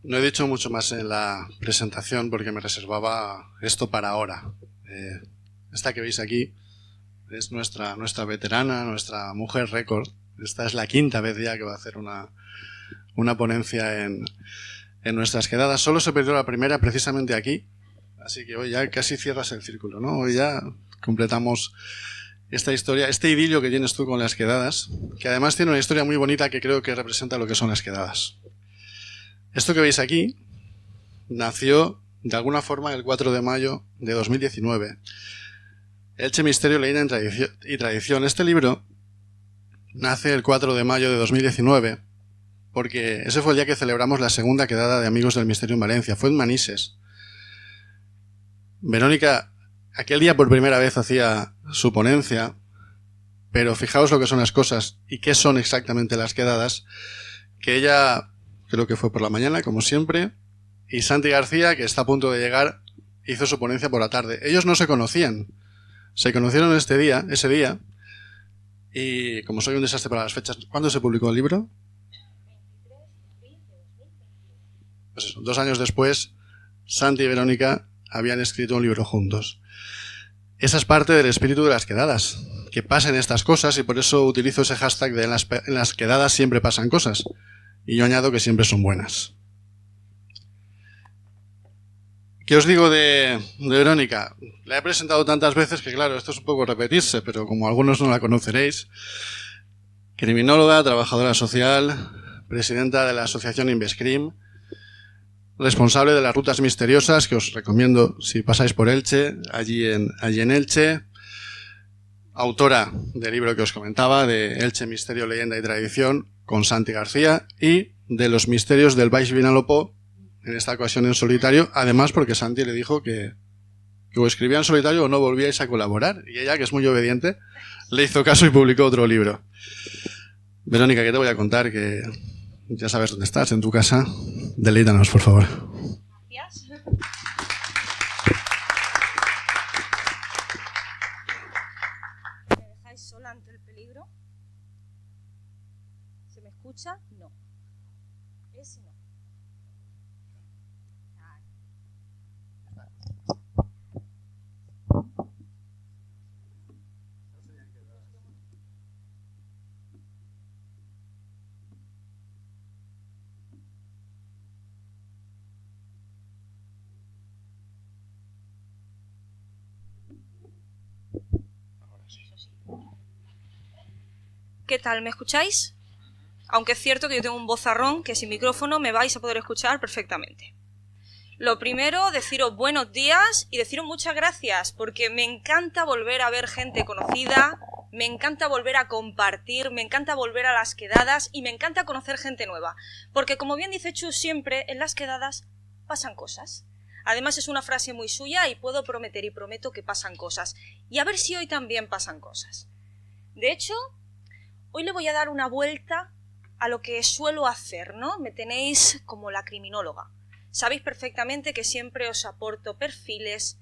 No he dicho mucho más en la presentación porque me reservaba esto para ahora. Esta que veis aquí es nuestra veterana, nuestra mujer récord. Esta es la 5ª vez ya que va a hacer una ponencia en nuestras quedadas. Solo se perdió la primera precisamente aquí, así que hoy ya casi cierras el círculo, ¿no? Hoy ya completamos esta historia, este idilio que tienes tú con las quedadas, que además tiene una historia muy bonita que creo que representa lo que son las quedadas. Esto que veis aquí nació de alguna forma el 4 de mayo de 2019. Elche Misterio, Leyenda y Tradición. Este libro nace el 4 de mayo de 2019 porque ese fue el día que celebramos la segunda quedada de Amigos del Misterio en Valencia. Fue en Manises. Verónica aquel día por primera vez hacía su ponencia, pero fijaos lo que son las cosas y qué son exactamente las quedadas, que ella, creo que fue por la mañana, como siempre, y Santi García, que está a punto de llegar, hizo su ponencia por la tarde. Ellos no se conocían. Se conocieron ese día, y como soy un desastre para las fechas, ¿cuándo se publicó el libro? Pues eso, 2 años después, Santi y Verónica habían escrito un libro juntos. Esa es parte del espíritu de las quedadas, que pasen estas cosas, y por eso utilizo ese hashtag de en las quedadas siempre pasan cosas, y yo añado que siempre son buenas. ¿Qué os digo de Verónica? La he presentado tantas veces que, claro, esto es un poco repetirse, pero como algunos no la conoceréis, criminóloga, trabajadora social, presidenta de la asociación Invescrim, responsable de las rutas misteriosas, que os recomiendo si pasáis por Elche, allí en Elche, autora del libro que os comentaba, de Elche Misterio, Leyenda y Tradición, con Santi García, y de los misterios del Baix Vinalopó, en esta ocasión en solitario, además porque Santi le dijo que o escribía en solitario o no volvíais a colaborar, y ella, que es muy obediente, le hizo caso y publicó otro libro. Verónica, ¿qué te voy a contar? Que ya sabes dónde estás, en tu casa. Deleítanos, por favor. Gracias. ¿Me dejáis sola ante el peligro? ¿Se me escucha? No. Ese no. ¿Qué tal? ¿Me escucháis? Aunque es cierto que yo tengo un vozarrón que sin micrófono me vais a poder escuchar perfectamente. Lo primero, deciros buenos días y deciros muchas gracias, porque me encanta volver a ver gente conocida, me encanta volver a compartir, me encanta volver a las quedadas y me encanta conocer gente nueva. Porque como bien dice Chus siempre, en las quedadas pasan cosas. Además es una frase muy suya y puedo prometer y prometo que pasan cosas. Y a ver si hoy también pasan cosas. De hecho, hoy le voy a dar una vuelta a lo que suelo hacer, ¿no? Me tenéis como la criminóloga. Sabéis perfectamente que siempre os aporto perfiles,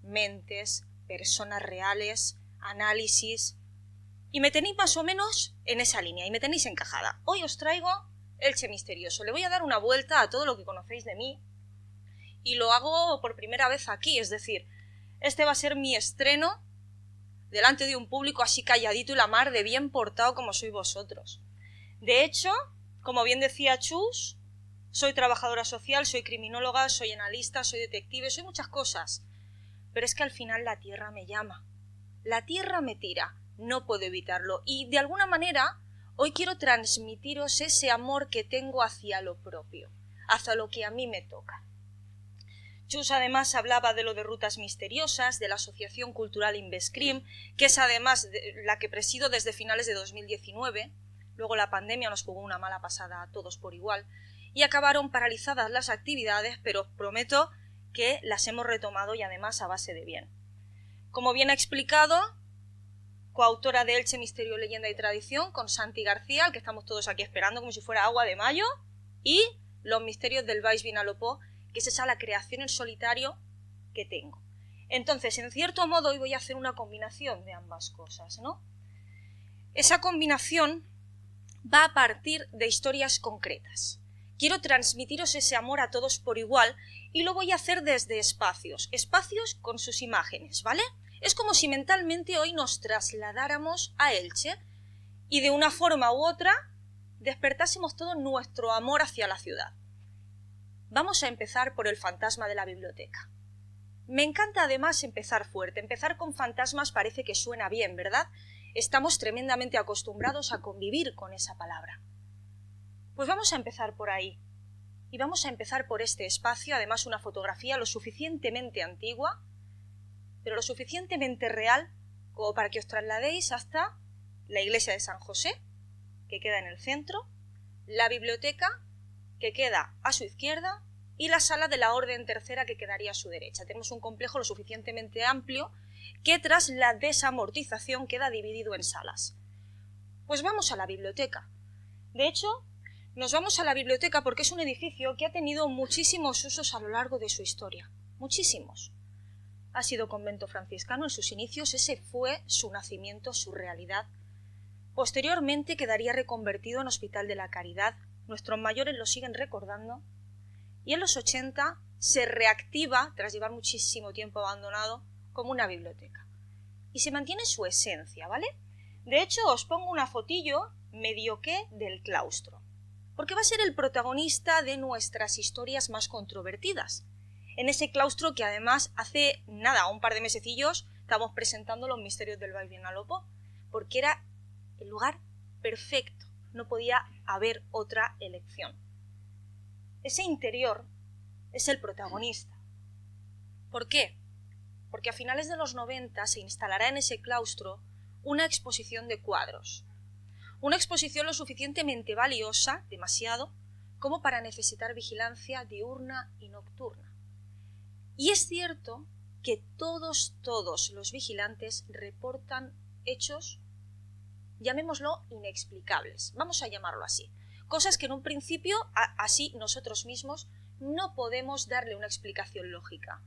mentes, personas reales, análisis, y me tenéis más o menos en esa línea, y me tenéis encajada. Hoy os traigo Elche Misterioso. Le voy a dar una vuelta a todo lo que conocéis de mí, y lo hago por primera vez aquí, es decir, este va a ser mi estreno delante de un público así calladito y la mar de bien portado como sois vosotros. De hecho, como bien decía Chus, soy trabajadora social, soy criminóloga, soy analista, soy detective, soy muchas cosas. Pero es que al final la tierra me llama. La tierra me tira, no puedo evitarlo. Y de alguna manera, hoy quiero transmitiros ese amor que tengo hacia lo propio, hacia lo que a mí me toca. Chus además hablaba de lo de rutas misteriosas, de la Asociación Cultural Invescrim, que es además la que presido desde finales de 2019. Luego la pandemia nos jugó una mala pasada a todos por igual y acabaron paralizadas las actividades, pero os prometo que las hemos retomado y además a base de bien. Como bien ha explicado, coautora de Elche Misterio, Leyenda y Tradición con Santi García, al que estamos todos aquí esperando como si fuera agua de mayo, y Los misterios del Baix Vinalopó, que es esa la creación en solitario que tengo. Entonces, en cierto modo, hoy voy a hacer una combinación de ambas cosas, ¿no? Esa combinación va a partir de historias concretas. Quiero transmitiros ese amor a todos por igual y lo voy a hacer desde espacios con sus imágenes, ¿vale? Es como si mentalmente hoy nos trasladáramos a Elche y de una forma u otra despertásemos todo nuestro amor hacia la ciudad. Vamos a empezar por el fantasma de la biblioteca. Me encanta además empezar fuerte. Empezar con fantasmas parece que suena bien, ¿verdad? Estamos tremendamente acostumbrados a convivir con esa palabra. Pues vamos a empezar por ahí. Y vamos a empezar por este espacio, además una fotografía lo suficientemente antigua, pero lo suficientemente real como para que os trasladéis hasta la iglesia de San José, que queda en el centro, la biblioteca, que queda a su izquierda, y la sala de la Orden Tercera, que quedaría a su derecha. Tenemos un complejo lo suficientemente amplio que tras la desamortización queda dividido en salas. Pues vamos a la biblioteca. De hecho, nos vamos a la biblioteca porque es un edificio que ha tenido muchísimos usos a lo largo de su historia. Muchísimos. Ha sido convento franciscano en sus inicios, ese fue su nacimiento, su realidad. Posteriormente quedaría reconvertido en Hospital de la Caridad. Nuestros mayores lo siguen recordando. Y en los 80 se reactiva, tras llevar muchísimo tiempo abandonado, como una biblioteca. Y se mantiene su esencia, ¿vale? De hecho, os pongo una fotillo medio que del claustro, porque va a ser el protagonista de nuestras historias más controvertidas. En ese claustro que además hace nada, un par de mesecillos, estamos presentando los misterios del Baile en Alopó, porque era el lugar perfecto, no podía haber otra elección. Ese interior es el protagonista. ¿Por qué? Porque a finales de los 90 se instalará en ese claustro una exposición de cuadros. Una exposición lo suficientemente valiosa, demasiado, como para necesitar vigilancia diurna y nocturna. Y es cierto que todos los vigilantes reportan hechos, llamémoslo, inexplicables. Vamos a llamarlo así. Cosas que en un principio, así nosotros mismos, no podemos darle una explicación lógica.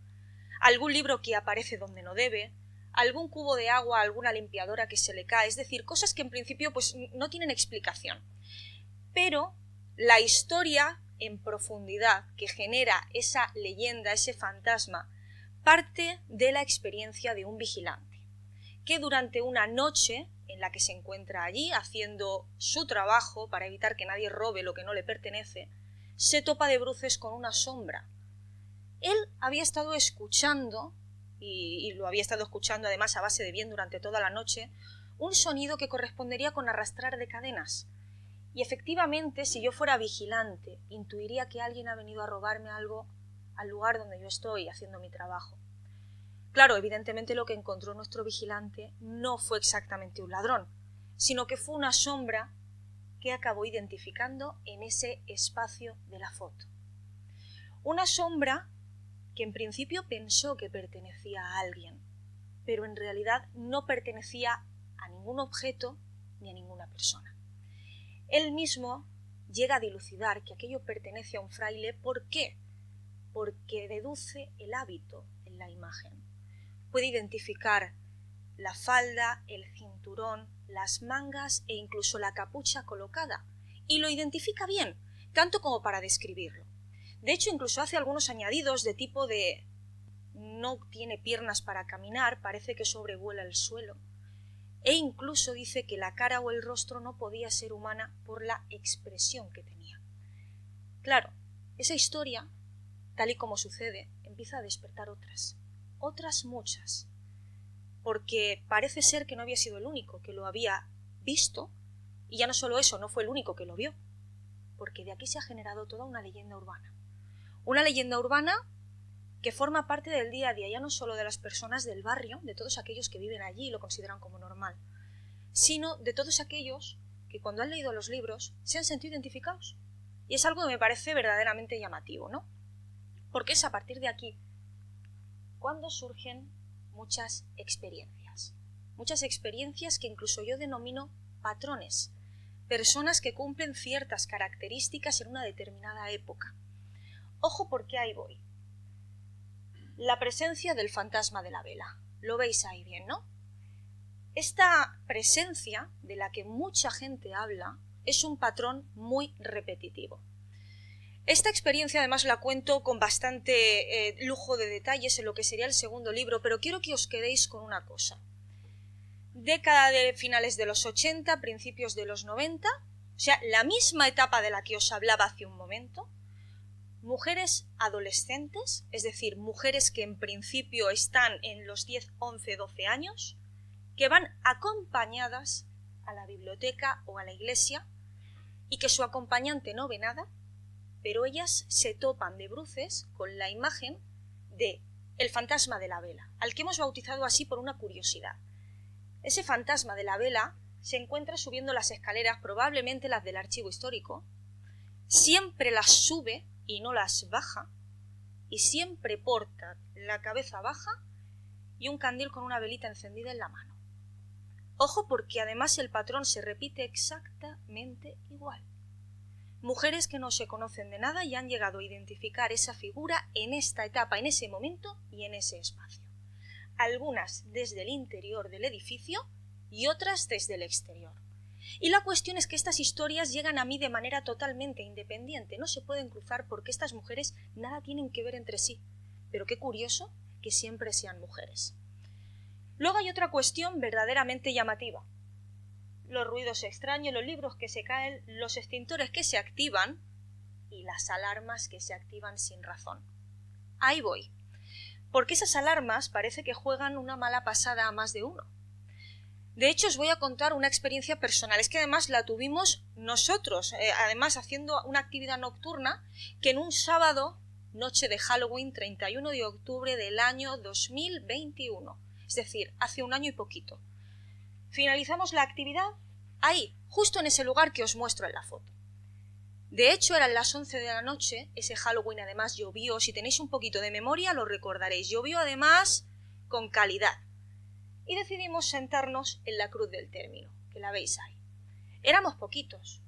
Algún libro que aparece donde no debe, algún cubo de agua, alguna limpiadora que se le cae, es decir, cosas que en principio pues, no tienen explicación. Pero la historia en profundidad que genera esa leyenda, ese fantasma, parte de la experiencia de un vigilante, que durante una noche en la que se encuentra allí haciendo su trabajo para evitar que nadie robe lo que no le pertenece, se topa de bruces con una sombra. Él había estado escuchando, y lo había estado escuchando además a base de bien durante toda la noche, un sonido que correspondería con arrastrar de cadenas. Y efectivamente, si yo fuera vigilante, intuiría que alguien ha venido a robarme algo al lugar donde yo estoy haciendo mi trabajo. Claro, evidentemente lo que encontró nuestro vigilante no fue exactamente un ladrón, sino que fue una sombra que acabó identificando en ese espacio de la foto. Una sombra que en principio pensó que pertenecía a alguien, pero en realidad no pertenecía a ningún objeto ni a ninguna persona. Él mismo llega a dilucidar que aquello pertenece a un fraile. ¿Por qué? Porque deduce el hábito en la imagen. Puede identificar la falda, el cinturón, las mangas e incluso la capucha colocada. Y lo identifica bien, tanto como para describirlo. De hecho, incluso hace algunos añadidos de tipo de no tiene piernas para caminar, parece que sobrevuela el suelo. E incluso dice que la cara o el rostro no podía ser humana por la expresión que tenía. Claro, esa historia, tal y como sucede, empieza a despertar otras muchas, porque parece ser que no había sido el único que lo había visto, y ya no solo eso, no fue el único que lo vio, porque de aquí se ha generado toda una leyenda urbana. Una leyenda urbana que forma parte del día a día, ya no solo de las personas del barrio, de todos aquellos que viven allí y lo consideran como normal, sino de todos aquellos que cuando han leído los libros se han sentido identificados. Y es algo que me parece verdaderamente llamativo, ¿no? Porque es a partir de aquí cuando surgen muchas experiencias que incluso yo denomino patrones, personas que cumplen ciertas características en una determinada época. Ojo, porque ahí voy. La presencia del fantasma de la vela. Lo veis ahí bien, ¿no? Esta presencia, de la que mucha gente habla, es un patrón muy repetitivo. Esta experiencia además la cuento con bastante lujo de detalles en lo que sería el segundo libro, pero quiero que os quedéis con una cosa. Década de finales de los 80, principios de los 90, o sea, la misma etapa de la que os hablaba hace un momento, mujeres adolescentes, es decir, mujeres que en principio están en los 10, 11, 12 años, que van acompañadas a la biblioteca o a la iglesia y que su acompañante no ve nada, pero ellas se topan de bruces con la imagen de el fantasma de la vela, al que hemos bautizado así por una curiosidad. Ese fantasma de la vela se encuentra subiendo las escaleras, probablemente las del archivo histórico, siempre las sube y no las baja, y siempre porta la cabeza baja y un candil con una velita encendida en la mano. Ojo, porque además el patrón se repite exactamente igual. Mujeres que no se conocen de nada y han llegado a identificar esa figura en esta etapa, en ese momento y en ese espacio. Algunas desde el interior del edificio y otras desde el exterior. Y la cuestión es que estas historias llegan a mí de manera totalmente independiente, no se pueden cruzar porque estas mujeres nada tienen que ver entre sí. Pero qué curioso que siempre sean mujeres. Luego hay otra cuestión verdaderamente llamativa. Los ruidos extraños, los libros que se caen, los extintores que se activan y las alarmas que se activan sin razón. Ahí voy. Porque esas alarmas parece que juegan una mala pasada a más de uno. De hecho, os voy a contar una experiencia personal. Es que además la tuvimos nosotros, además haciendo una actividad nocturna, que en un sábado, noche de Halloween, 31 de octubre del año 2021. Es decir, hace un año y poquito. Finalizamos la actividad ahí, justo en ese lugar que os muestro en la foto. De hecho, eran las 11 de la noche, ese Halloween además llovió, si tenéis un poquito de memoria lo recordaréis, llovió además con calidad. Y decidimos sentarnos en la cruz del término, que la veis ahí. Éramos poquitos.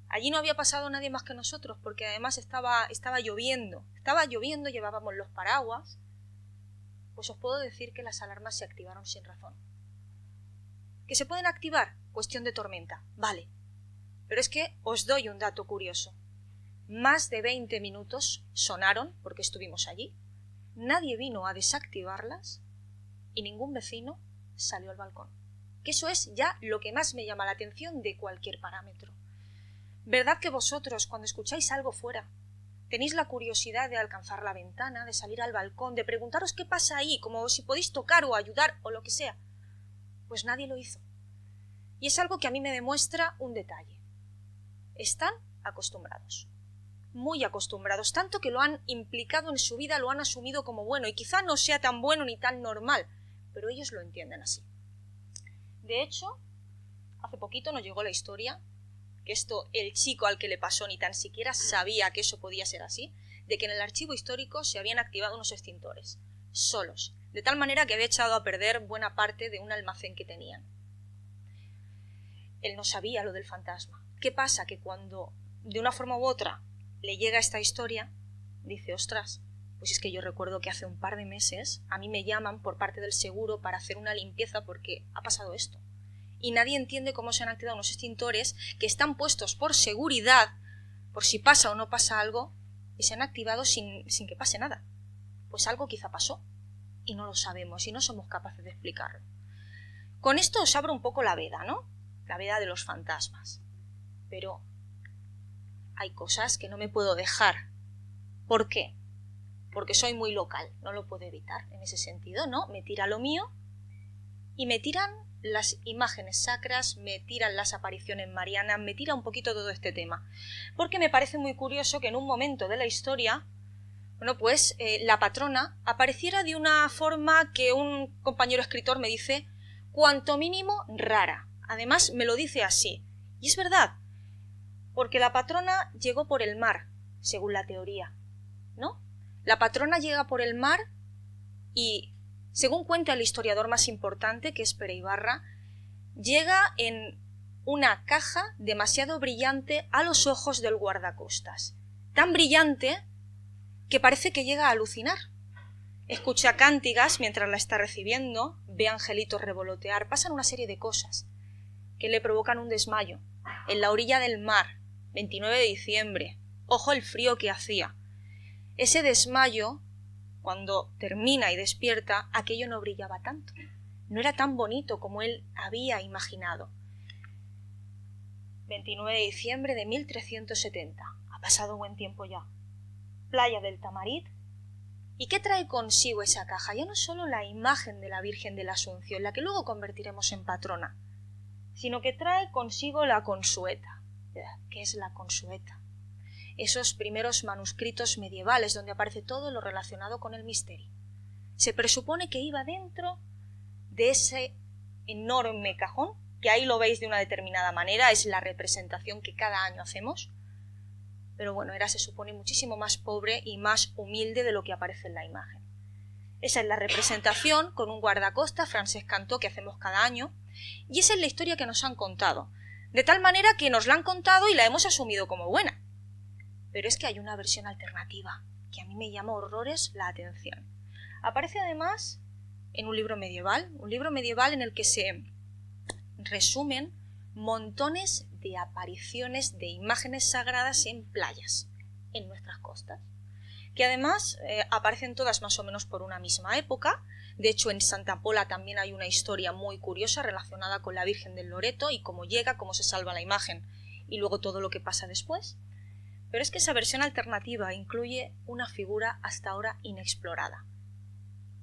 Allí no había pasado nadie más que nosotros, porque además estaba lloviendo. Estaba lloviendo, llevábamos los paraguas. Pues os puedo decir que las alarmas se activaron sin razón. ¿Que se pueden activar? Cuestión de tormenta, vale. Pero es que os doy un dato curioso. Más de 20 minutos sonaron, porque estuvimos allí. Nadie vino a desactivarlas y ningún vecino salió al balcón. Que eso es ya lo que más me llama la atención de cualquier parámetro. ¿Verdad que vosotros, cuando escucháis algo fuera, tenéis la curiosidad de alcanzar la ventana, de salir al balcón, de preguntaros qué pasa ahí, como si podéis tocar o ayudar o lo que sea? Pues nadie lo hizo. Y es algo que a mí me demuestra un detalle. Están acostumbrados. Muy acostumbrados, tanto que lo han implicado en su vida, lo han asumido como bueno, y quizá no sea tan bueno ni tan normal, pero ellos lo entienden así. De hecho, hace poquito nos llegó la historia, que esto el chico al que le pasó ni tan siquiera sabía que eso podía ser así, de que en el archivo histórico se habían activado unos extintores, solos, de tal manera que había echado a perder buena parte de un almacén que tenían. Él no sabía lo del fantasma. ¿Qué pasa? Que cuando, de una forma u otra, le llega esta historia, dice, ostras, pues es que yo recuerdo que hace un par de meses a mí me llaman por parte del seguro para hacer una limpieza porque ha pasado esto. Y nadie entiende cómo se han activado unos extintores que están puestos por seguridad, por si pasa o no pasa algo, y se han activado sin que pase nada. Pues algo quizá pasó, y no lo sabemos, y no somos capaces de explicarlo. Con esto os abro un poco la veda, ¿no? La veda de los fantasmas. Pero hay cosas que no me puedo dejar. ¿Por qué? Porque soy muy local, no lo puedo evitar en ese sentido, ¿no? Me tira lo mío y me tiran las imágenes sacras, me tiran las apariciones marianas, me tira un poquito todo este tema. Porque me parece muy curioso que en un momento de la historia, bueno, pues la patrona apareciera de una forma que un compañero escritor me dice, cuanto mínimo rara. Además me lo dice así. Y es verdad, porque la patrona llegó por el mar, según la teoría, ¿no? La patrona llega por el mar y, según cuenta el historiador más importante, que es Pere Ibarra, llega en una caja demasiado brillante a los ojos del guardacostas. Tan brillante que parece que llega a alucinar. Escucha cántigas mientras la está recibiendo, ve angelitos revolotear, pasan una serie de cosas que le provocan un desmayo. En la orilla del mar, 29 de diciembre, Ojo el frío que hacía. Ese desmayo, cuando termina y despierta, aquello no brillaba tanto. No era tan bonito como él había imaginado. 29 de diciembre de 1370. Ha pasado buen tiempo ya. Playa del Tamarit. ¿Y qué trae consigo esa caja? Ya no solo la imagen de la Virgen de la Asunción, la que luego convertiremos en patrona, sino que trae consigo la consueta. ¿Qué es la consueta? Esos primeros manuscritos medievales donde aparece todo lo relacionado con el misterio. Se presupone que iba dentro de ese enorme cajón, que ahí lo veis de una determinada manera, es la representación que cada año hacemos, pero bueno, era, se supone, muchísimo más pobre y más humilde de lo que aparece en la imagen. Esa es la representación con un guardacosta, Francesc Cantó, que hacemos cada año, y esa es la historia que nos han contado, de tal manera que nos la han contado y la hemos asumido como buena. Pero es que hay una versión alternativa, que a mí me llama horrores la atención. Aparece además en un libro medieval en el que se resumen montones de apariciones de imágenes sagradas en playas, en nuestras costas, que además aparecen todas más o menos por una misma época. De hecho, en Santa Pola también hay una historia muy curiosa relacionada con la Virgen del Loreto y cómo llega, cómo se salva la imagen y luego todo lo que pasa después. Pero es que esa versión alternativa incluye una figura hasta ahora inexplorada,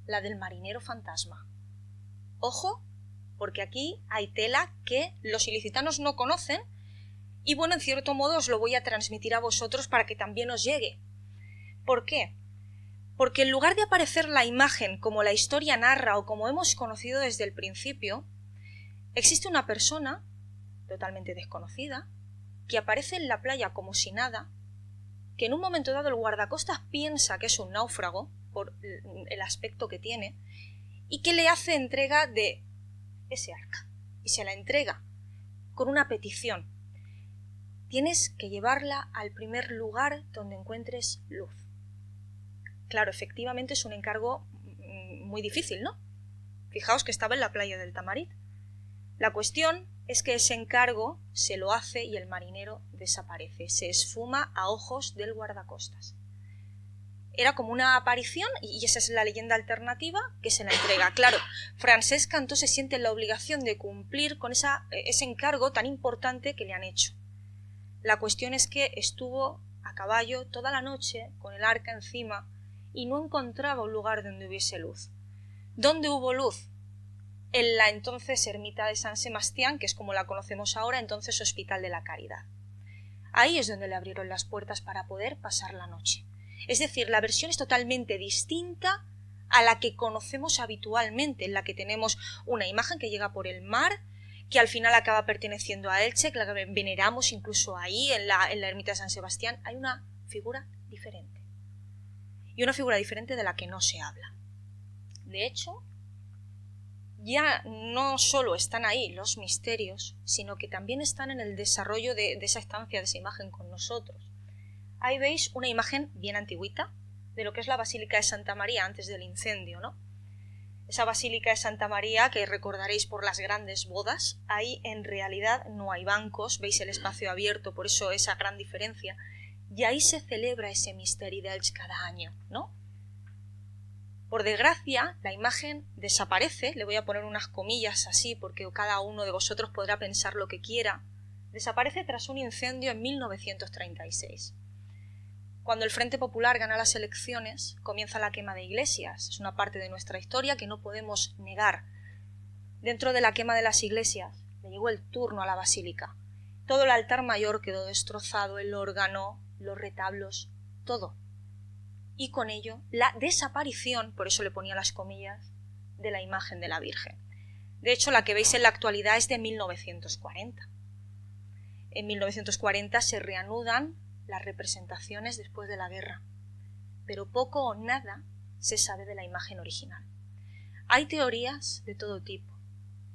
la del marinero fantasma. Ojo, porque aquí hay tela que los ilicitanos no conocen y bueno, en cierto modo os lo voy a transmitir a vosotros para que también os llegue. ¿Por qué? Porque en lugar de aparecer la imagen como la historia narra o como hemos conocido desde el principio, existe una persona totalmente desconocida que aparece en la playa como si nada, que en un momento dado el guardacostas piensa que es un náufrago por el aspecto que tiene y que le hace entrega de ese arca y se la entrega con una petición: tienes que llevarla al primer lugar donde encuentres luz. Claro, efectivamente es un encargo muy difícil, ¿no? Fijaos que estaba en la playa del Tamarit. La cuestión es que ese encargo se lo hace y el marinero desaparece, se esfuma a ojos del guardacostas. Era como una aparición y esa es la leyenda alternativa que se la entrega. Claro, Francesc Cantó se siente en la obligación de cumplir con ese encargo tan importante que le han hecho. La cuestión es que estuvo a caballo toda la noche con el arca encima y no encontraba un lugar donde hubiese luz. ¿Dónde hubo luz? En la entonces ermita de San Sebastián, que es como la conocemos ahora, entonces Hospital de la Caridad. Ahí es donde le abrieron las puertas para poder pasar la noche. Es decir, la versión es totalmente distinta a la que conocemos habitualmente, en la que tenemos una imagen que llega por el mar, que al final acaba perteneciendo a Elche, que la veneramos incluso ahí, en la ermita de San Sebastián. Hay una figura diferente. Y una figura diferente de la que no se habla. De hecho, ya no solo están ahí los misterios, sino que también están en el desarrollo de esa estancia, de esa imagen con nosotros. Ahí veis una imagen bien antigüita de lo que es la Basílica de Santa María antes del incendio, ¿no? Esa Basílica de Santa María que recordaréis por las grandes bodas, ahí en realidad no hay bancos, veis el espacio abierto, por eso esa gran diferencia, y ahí se celebra ese misterio de Elche cada año, ¿no? Por desgracia, la imagen desaparece, le voy a poner unas comillas así porque cada uno de vosotros podrá pensar lo que quiera, desaparece tras un incendio en 1936. Cuando el Frente Popular gana las elecciones, comienza la quema de iglesias. Es una parte de nuestra historia que no podemos negar. Dentro de la quema de las iglesias, le llegó el turno a la basílica. Todo el altar mayor quedó destrozado, el órgano, los retablos, todo. Y con ello, la desaparición, por eso le ponía las comillas, de la imagen de la Virgen. De hecho, la que veis en la actualidad es de 1940. En 1940 se reanudan las representaciones después de la guerra, pero poco o nada se sabe de la imagen original. Hay teorías de todo tipo.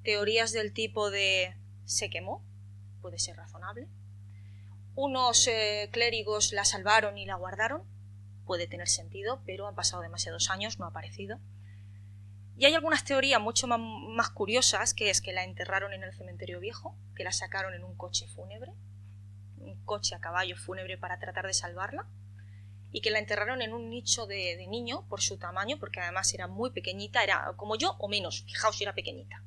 Teorías del tipo de se quemó, puede ser razonable. Unos clérigos la salvaron y la guardaron, puede tener sentido, pero han pasado demasiados años, no ha aparecido. Y hay algunas teorías mucho más curiosas, que es que la enterraron en el cementerio viejo, que la sacaron en un coche fúnebre, coche a caballo fúnebre para tratar de salvarla, y que la enterraron en un nicho de niño por su tamaño, porque además era muy pequeñita, era como yo o menos, fijaos si era pequeñita.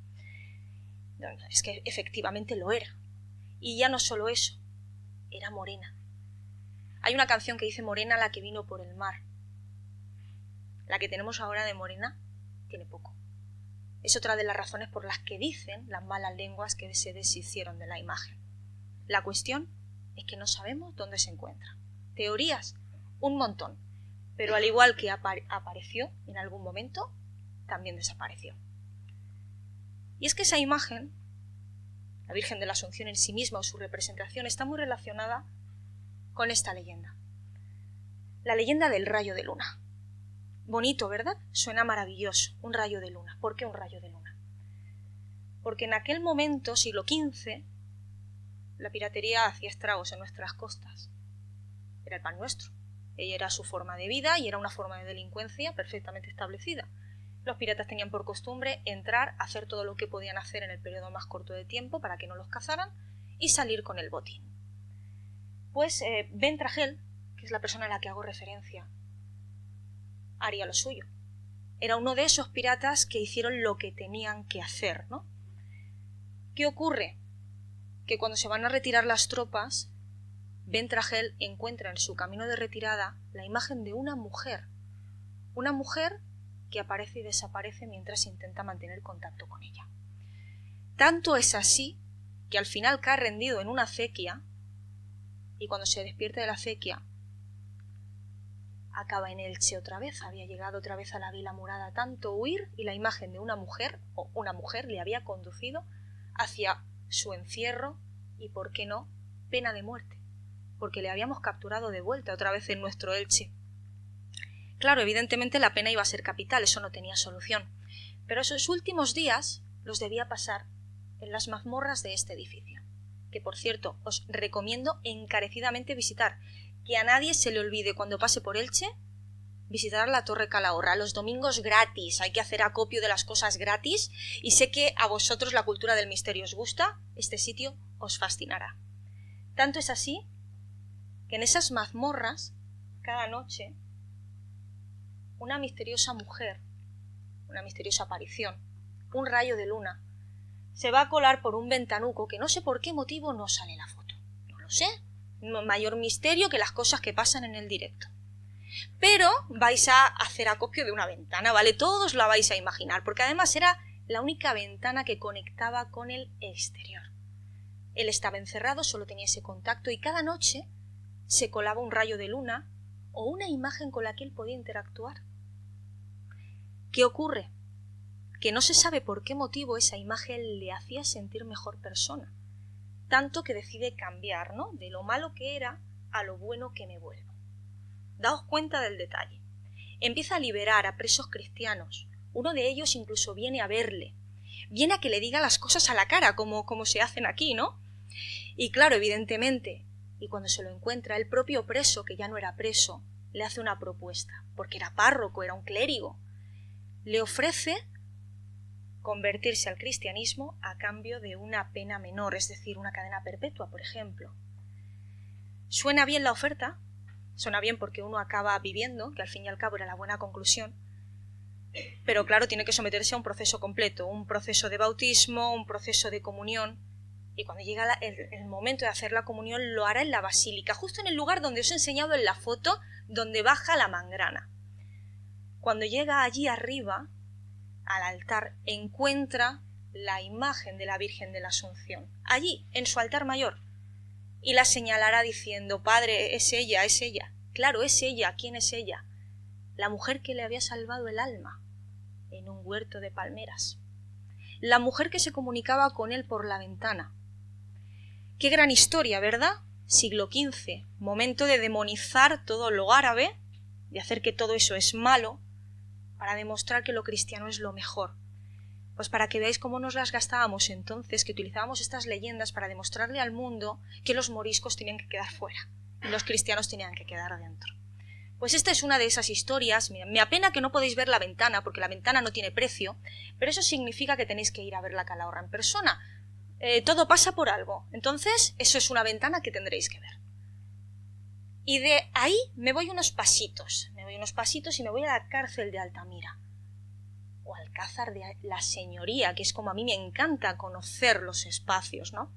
Es que efectivamente lo era. Y ya no solo eso, era morena. Hay una canción que dice morena la que vino por el mar. La que tenemos ahora de morena tiene poco. Es otra de las razones por las que dicen las malas lenguas que se deshicieron de la imagen. La cuestión es que no sabemos dónde se encuentra. Teorías, un montón, pero al igual que apareció en algún momento, también desapareció. Y es que esa imagen, la Virgen de la Asunción en sí misma o su representación, está muy relacionada con esta leyenda. La leyenda del rayo de luna. Bonito, ¿verdad? Suena maravilloso, un rayo de luna. ¿Por qué un rayo de luna? Porque en aquel momento, siglo XV, la piratería hacía estragos en nuestras costas. Era el pan nuestro. Ella era su forma de vida y era una forma de delincuencia perfectamente establecida. Los piratas tenían por costumbre entrar, hacer todo lo que podían hacer en el periodo más corto de tiempo para que no los cazaran y salir con el botín. Pues Ben Tragel, que es la persona a la que hago referencia, haría lo suyo. Era uno de esos piratas que hicieron lo que tenían que hacer, ¿no? ¿Qué ocurre? Que cuando se van a retirar las tropas, Ben Tragel encuentra en su camino de retirada la imagen de una mujer que aparece y desaparece mientras intenta mantener contacto con ella. Tanto es así que al final cae rendido en una acequia y cuando se despierta de la acequia acaba en Elche otra vez, había llegado otra vez a la vila murada, tanto huir y la imagen de una mujer le había conducido hacia su encierro y, ¿por qué no?, pena de muerte, porque le habíamos capturado de vuelta otra vez en nuestro Elche. Claro, evidentemente la pena iba a ser capital, eso no tenía solución, pero esos últimos días los debía pasar en las mazmorras de este edificio, que por cierto os recomiendo encarecidamente visitar. Que a nadie se le olvide cuando pase por Elche visitar la Torre Calahorra, los domingos gratis, hay que hacer acopio de las cosas gratis y sé que a vosotros la cultura del misterio os gusta, este sitio os fascinará. Tanto es así que en esas mazmorras, cada noche, una misteriosa mujer, una misteriosa aparición, un rayo de luna, se va a colar por un ventanuco que no sé por qué motivo no sale la foto, no lo sé. Mayor misterio que las cosas que pasan en el directo. Pero vais a hacer acopio de una ventana, ¿vale? Todos la vais a imaginar, porque además era la única ventana que conectaba con el exterior. Él estaba encerrado, solo tenía ese contacto y cada noche se colaba un rayo de luna o una imagen con la que él podía interactuar. ¿Qué ocurre? Que no se sabe por qué motivo esa imagen le hacía sentir mejor persona. Tanto que decide cambiar, ¿no?, de lo malo que era a lo bueno que me vuelvo. Daos cuenta del detalle. Empieza a liberar a presos cristianos. Uno de ellos incluso viene a verle. Viene a que le diga las cosas a la cara, como se hacen aquí, ¿no? Y claro, evidentemente, y cuando se lo encuentra, el propio preso, que ya no era preso, le hace una propuesta, porque era párroco, era un clérigo. Le ofrece convertirse al cristianismo a cambio de una pena menor, es decir, una cadena perpetua, por ejemplo. ¿Suena bien la oferta? Suena bien porque uno acaba viviendo, que al fin y al cabo era la buena conclusión, pero claro, tiene que someterse a un proceso completo, un proceso de bautismo, un proceso de comunión, y cuando llega el momento de hacer la comunión lo hará en la basílica, justo en el lugar donde os he enseñado en la foto, donde baja la mangrana. Cuando llega allí arriba, al altar, encuentra la imagen de la Virgen de la Asunción, allí, en su altar mayor, y la señalará diciendo: Padre, es ella, es ella. Claro, es ella. ¿Quién es ella? La mujer que le había salvado el alma en un huerto de palmeras. La mujer que se comunicaba con él por la ventana. Qué gran historia, ¿verdad? Siglo XV, momento de demonizar todo lo árabe, de hacer que todo eso es malo, para demostrar que lo cristiano es lo mejor. Pues para que veáis cómo nos las gastábamos entonces, que utilizábamos estas leyendas para demostrarle al mundo que los moriscos tenían que quedar fuera y los cristianos tenían que quedar dentro. Pues esta es una de esas historias. Me apena que no podéis ver la ventana, porque la ventana no tiene precio, pero eso significa que tenéis que ir a ver la Calahorra en persona. todo pasa por algo. Entonces, eso es una ventana que tendréis que ver. Y de ahí me voy unos pasitos y me voy a la cárcel de Altamira. O Alcázar de la Señoría, que es como a mí me encanta conocer los espacios, ¿no?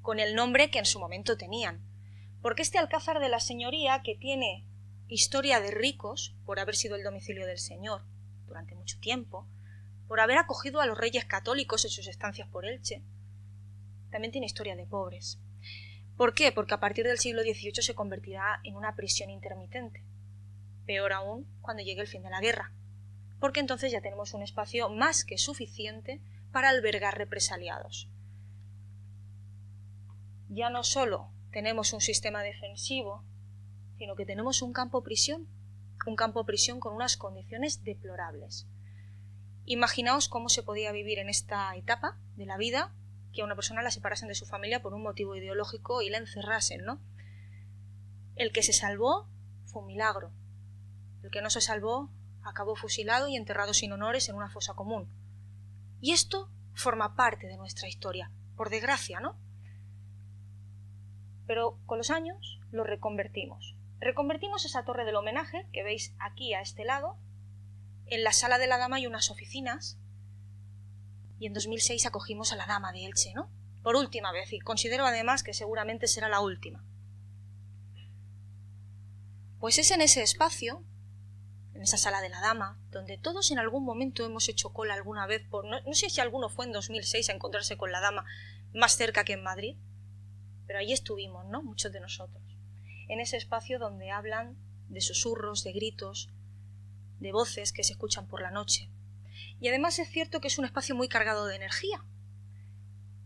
Con el nombre que en su momento tenían. Porque este Alcázar de la Señoría, que tiene historia de ricos, por haber sido el domicilio del Señor durante mucho tiempo, por haber acogido a los reyes católicos en sus estancias por Elche, también tiene historia de pobres. ¿Por qué? Porque a partir del siglo XVIII se convertirá en una prisión intermitente. Peor aún cuando llegue el fin de la guerra, porque entonces ya tenemos un espacio más que suficiente para albergar represaliados. Ya no solo tenemos un sistema defensivo, sino que tenemos un campo prisión con unas condiciones deplorables. Imaginaos cómo se podía vivir en esta etapa de la vida que a una persona la separasen de su familia por un motivo ideológico y la encerrasen, ¿no? El que se salvó fue un milagro. El que no se salvó acabó fusilado y enterrado sin honores en una fosa común. Y esto forma parte de nuestra historia, por desgracia, ¿no? Pero con los años lo reconvertimos. Reconvertimos esa torre del homenaje, que veis aquí a este lado. En la sala de la Dama hay unas oficinas. Y en 2006 acogimos a la Dama de Elche, ¿no? Por última vez, y considero además que seguramente será la última. Pues es en ese espacio, en esa sala de la Dama, donde todos en algún momento hemos hecho cola alguna vez, no sé si alguno fue en 2006 a encontrarse con la Dama más cerca que en Madrid, pero allí estuvimos, ¿no? Muchos de nosotros. En ese espacio donde hablan de susurros, de gritos, de voces que se escuchan por la noche. Y además es cierto que es un espacio muy cargado de energía.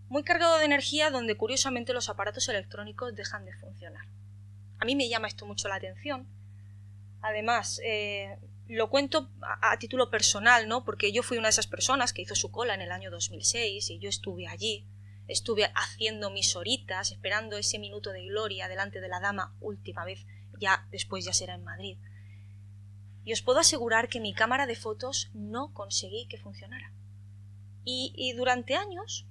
Muy cargado de energía donde curiosamente los aparatos electrónicos dejan de funcionar. A mí me llama esto mucho la atención. Además, lo cuento a título personal, ¿no? Porque yo fui una de esas personas que hizo su cola en el año 2006 y yo estuve allí. Estuve haciendo mis horitas, esperando ese minuto de gloria delante de la Dama, última vez, después ya será en Madrid. Y os puedo asegurar que mi cámara de fotos no conseguí que funcionara. Y durante años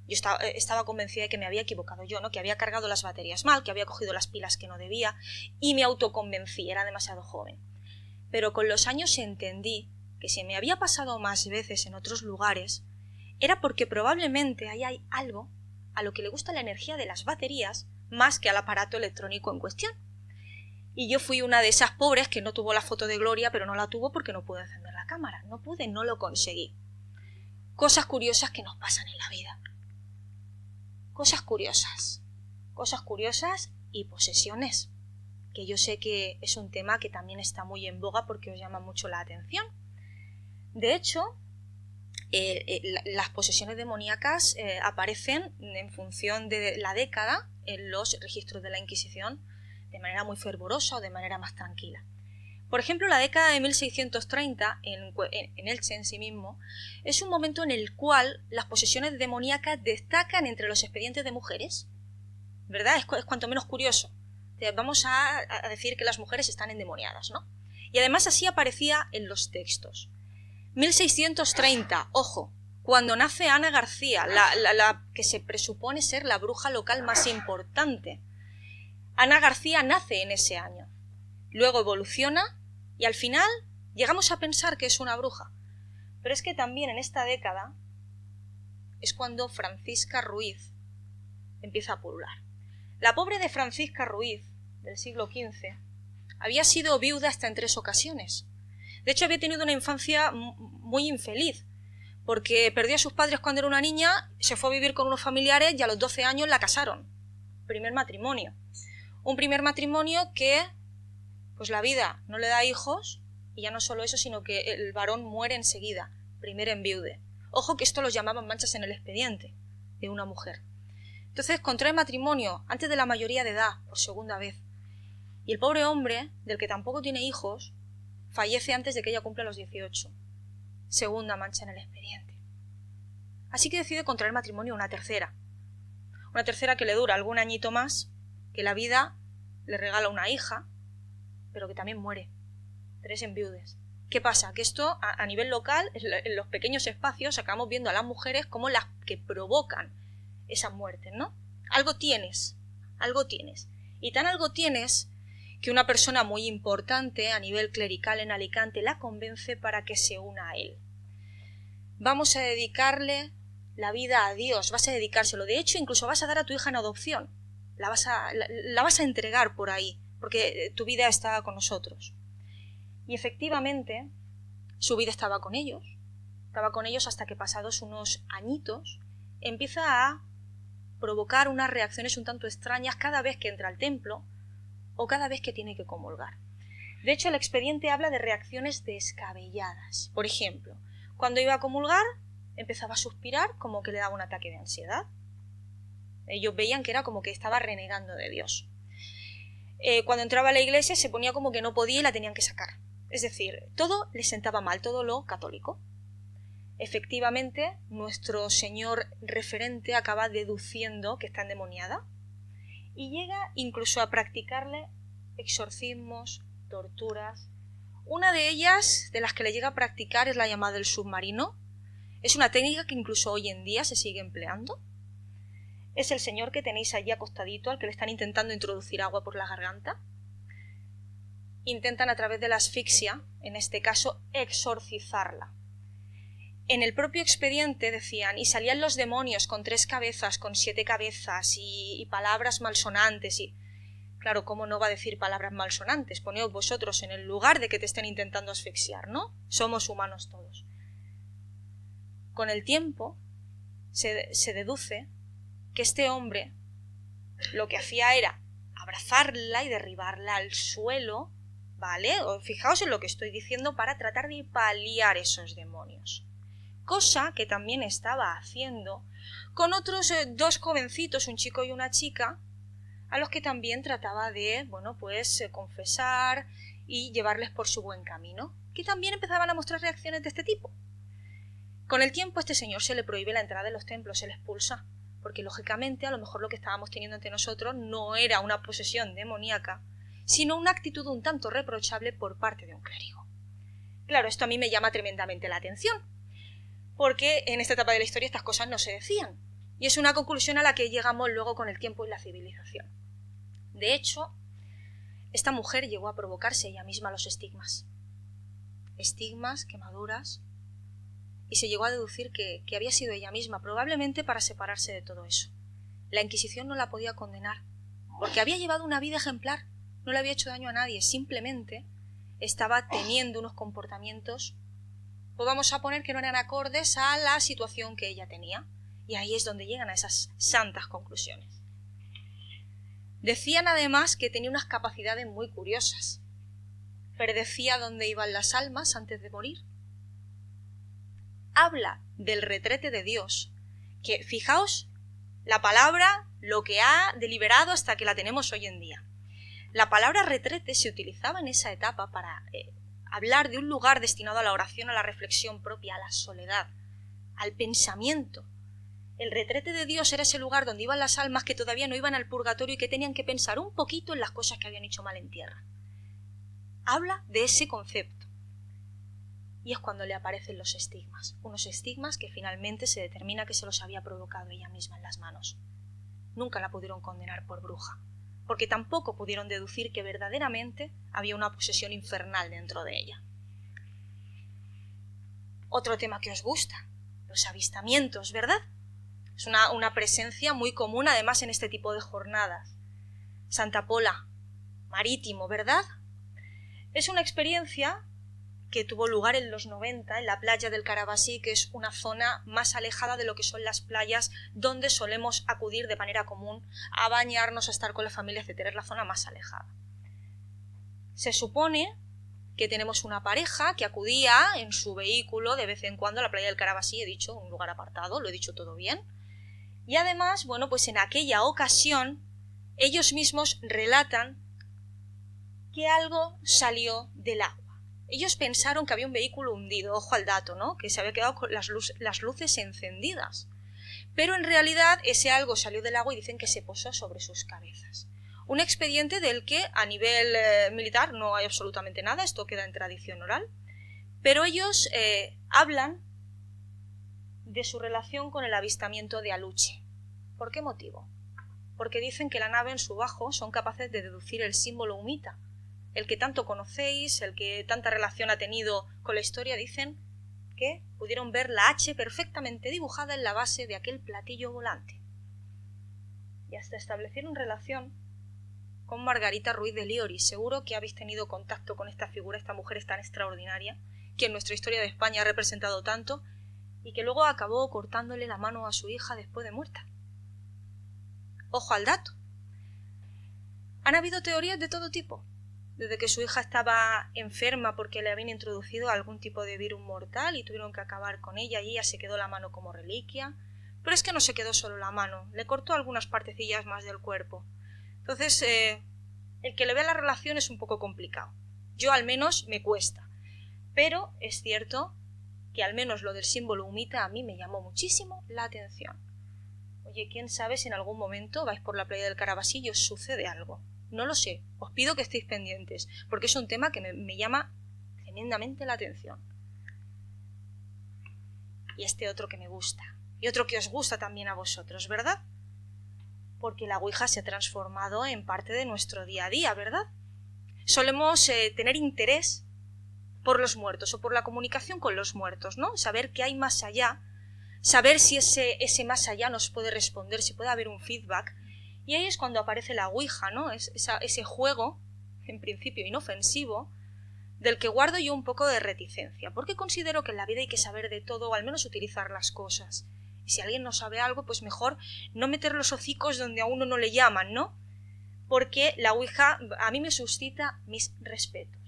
yo estaba convencida de que me había equivocado yo, ¿no? Que había cargado las baterías mal, que había cogido las pilas que no debía, y me autoconvencí, era demasiado joven. Pero con los años entendí que si me había pasado más veces en otros lugares, era porque probablemente ahí hay algo a lo que le gusta la energía de las baterías más que al aparato electrónico en cuestión. Y yo fui una de esas pobres que no tuvo la foto de gloria, pero no la tuvo porque no pude encender la cámara. No lo conseguí. Cosas curiosas que nos pasan en la vida. Cosas curiosas y posesiones, que yo sé que es un tema que también está muy en boga porque os llama mucho la atención. De hecho, las posesiones demoníacas aparecen en función de la década en los registros de la Inquisición de manera muy fervorosa o de manera más tranquila. Por ejemplo, la década de 1630 en Elche en sí mismo es un momento en el cual las posesiones demoníacas destacan entre los expedientes de mujeres. ¿Verdad? Es cuanto menos curioso. Vamos a decir que las mujeres están endemoniadas, ¿no? Y además así aparecía en los textos. 1630, ojo, cuando nace Ana García, la que se presupone ser la bruja local más importante. Ana García nace en ese año. Luego evoluciona y al final llegamos a pensar que es una bruja. Pero es que también en esta década es cuando Francisca Ruiz empieza a pulular. La pobre de Francisca Ruiz, del siglo XV, había sido viuda hasta en 3 ocasiones. De hecho, había tenido una infancia muy infeliz, porque perdió a sus padres cuando era una niña, se fue a vivir con unos familiares y a los 12 años la casaron. Primer matrimonio. Un primer matrimonio que, pues la vida no le da hijos, y ya no solo eso, sino que el varón muere enseguida, primer enviude. Ojo que esto los llamaban manchas en el expediente de una mujer. Entonces contrae matrimonio antes de la mayoría de edad, por segunda vez. Y el pobre hombre, del que tampoco tiene hijos, fallece antes de que ella cumpla los 18. Segunda mancha en el expediente. Así que decide contraer matrimonio una tercera. Una tercera que le dura algún añito más, que la vida le regala una hija, pero que también muere. 3 enviudes. ¿Qué pasa? Que esto, a nivel local, en los pequeños espacios, acabamos viendo a las mujeres como las que provocan esa muerte, ¿no? Algo tienes. Y tan algo tienes que una persona muy importante a nivel clerical en Alicante la convence para que se una a él. Vamos a dedicarle la vida a Dios, vas a dedicárselo. De hecho, incluso vas a dar a tu hija en adopción. La vas a entregar por ahí, porque tu vida está con nosotros. Y efectivamente, su vida estaba con ellos hasta que pasados unos añitos, empieza a provocar unas reacciones un tanto extrañas cada vez que entra al templo o cada vez que tiene que comulgar. De hecho, el expediente habla de reacciones descabelladas. Por ejemplo, cuando iba a comulgar, empezaba a suspirar como que le daba un ataque de ansiedad. Ellos veían que era como que estaba renegando de Dios. Cuando entraba a la iglesia se ponía como que no podía y la tenían que sacar. Es decir, todo le sentaba mal, todo lo católico. Efectivamente, nuestro señor referente acaba deduciendo que está endemoniada y llega incluso a practicarle exorcismos, torturas. Una de ellas, de las que le llega a practicar, es la llamada del submarino. Es una técnica que incluso hoy en día se sigue empleando. Es el señor que tenéis allí acostadito, al que le están intentando introducir agua por la garganta. Intentan a través de la asfixia, en este caso, exorcizarla. En el propio expediente decían, y salían los demonios con 3 cabezas, con 7 cabezas, y palabras malsonantes, y... Claro, ¿cómo no va a decir palabras malsonantes? Poneos vosotros en el lugar de que te estén intentando asfixiar, ¿no? Somos humanos todos. Con el tiempo se deduce que este hombre lo que hacía era abrazarla y derribarla al suelo, ¿vale? Fijaos en lo que estoy diciendo para tratar de paliar esos demonios. Cosa que también estaba haciendo con otros 2 jovencitos, un chico y una chica, a los que también trataba de, confesar y llevarles por su buen camino, que también empezaban a mostrar reacciones de este tipo. Con el tiempo a este señor se le prohíbe la entrada en los templos, se le expulsa, porque lógicamente a lo mejor lo que estábamos teniendo ante nosotros no era una posesión demoníaca, sino una actitud un tanto reprochable por parte de un clérigo. Claro, esto a mí me llama tremendamente la atención, porque en esta etapa de la historia estas cosas no se decían, y es una conclusión a la que llegamos luego con el tiempo y la civilización. De hecho, esta mujer llegó a provocarse ella misma los estigmas, quemaduras, y se llegó a deducir que había sido ella misma, probablemente para separarse de todo eso. La Inquisición no la podía condenar, porque había llevado una vida ejemplar, no le había hecho daño a nadie, simplemente estaba teniendo unos comportamientos, pues vamos a poner que no eran acordes a la situación que ella tenía, y ahí es donde llegan a esas santas conclusiones. Decían además que tenía unas capacidades muy curiosas. Predecía dónde iban las almas antes de morir. Habla del retrete de Dios, que fijaos la palabra, lo que ha deliberado hasta que la tenemos hoy en día. La palabra retrete se utilizaba en esa etapa para hablar de un lugar destinado a la oración, a la reflexión propia, a la soledad, al pensamiento. El retrete de Dios era ese lugar donde iban las almas que todavía no iban al purgatorio y que tenían que pensar un poquito en las cosas que habían hecho mal en tierra. Habla de ese concepto. Y es cuando le aparecen los estigmas. Unos estigmas que finalmente se determina que se los había provocado ella misma en las manos. Nunca la pudieron condenar por bruja, porque tampoco pudieron deducir que verdaderamente había una posesión infernal dentro de ella. Otro tema que os gusta, los avistamientos, ¿verdad? Es una presencia muy común además en este tipo de jornadas. Santa Pola, marítimo, ¿verdad? Es una experiencia que tuvo lugar en los 90 en la playa del Carabasí, que es una zona más alejada de lo que son las playas donde solemos acudir de manera común a bañarnos, a estar con la familia, etc. Es la zona más alejada. Se supone que tenemos una pareja que acudía en su vehículo de vez en cuando a la playa del Carabasí, he dicho, un lugar apartado, lo he dicho todo bien. Y además, en aquella ocasión, ellos mismos relatan que algo salió del agua. Ellos pensaron que había un vehículo hundido, ojo al dato, ¿no? Que se había quedado con las luces encendidas. Pero en realidad ese algo salió del agua y dicen que se posó sobre sus cabezas. Un expediente del que a nivel militar no hay absolutamente nada, esto queda en tradición oral, pero ellos hablan de su relación con el avistamiento de Aluche. ¿Por qué motivo? Porque dicen que la nave en su bajo son capaces de deducir el símbolo humita, el que tanto conocéis, el que tanta relación ha tenido con la historia. Dicen que pudieron ver la H perfectamente dibujada en la base de aquel platillo volante. Y hasta establecieron relación con Margarita Ruiz de Liori. Seguro que habéis tenido contacto con esta figura, esta mujer es tan extraordinaria, que en nuestra historia de España ha representado tanto, y que luego acabó cortándole la mano a su hija después de muerta. Ojo al dato. Han habido teorías de todo tipo, desde que su hija estaba enferma porque le habían introducido algún tipo de virus mortal y tuvieron que acabar con ella y ella se quedó la mano como reliquia. Pero es que no se quedó solo la mano, le cortó algunas partecillas más del cuerpo. Entonces, el que le vea la relación es un poco complicado. Yo al menos me cuesta. Pero es cierto que al menos lo del símbolo humita a mí me llamó muchísimo la atención. Oye, quién sabe si en algún momento vais por la playa del Carabasí y os sucede algo. No lo sé, os pido que estéis pendientes, porque es un tema que me llama tremendamente la atención. Y este otro que me gusta, y otro que os gusta también a vosotros, ¿verdad? Porque la Ouija se ha transformado en parte de nuestro día a día, ¿verdad? Solemos tener interés por los muertos o por la comunicación con los muertos, ¿no? Saber qué hay más allá, saber si ese más allá nos puede responder, si puede haber un feedback. Y ahí es cuando aparece la Ouija, ¿no? Ese juego, en principio inofensivo, del que guardo yo un poco de reticencia, porque considero que en la vida hay que saber de todo o al menos utilizar las cosas. Y si alguien no sabe algo, pues mejor no meter los hocicos donde a uno no le llaman, ¿no? Porque la Ouija a mí me suscita mis respetos.